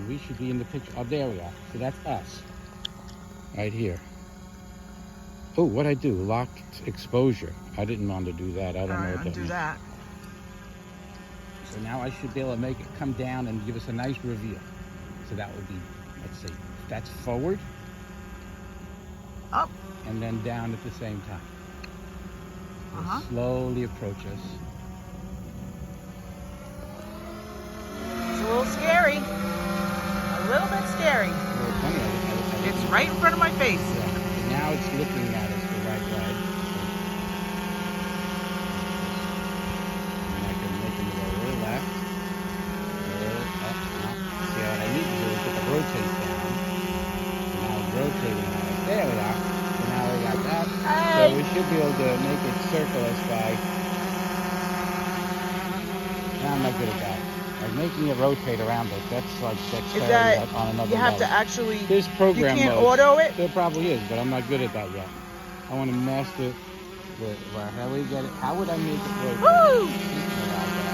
And we should be in the picture. Oh, there we are. So that's us. Right here. Oh, what'd I do? Locked exposure. I didn't want to do that. I don't know what that undo means. that. So now I should be able to make it come down and give us a nice reveal. So that would be, let's see, that's forward. Up. And then down at the same time. Uh-huh. Slowly approach us. It's a little scary. A little bit scary. Well, funny, I It's right in front of my face. yeah. Now it's looking at us the right way. And I can make it go a little left, a little up, up. See, what I need to do is get the rotate down. So now it's rotating on us. There we are. So now we got that. Hey. So we should be able to make it circle us by. No, I'm not good at that. Like making it rotate around us, that's like dexterity Is that on another you have to level. actually? There's program You can't modes. auto it. There probably is, but I'm not good at that yet. I want to master how we get it. How would I make it rotate? Woo! Thinking about that.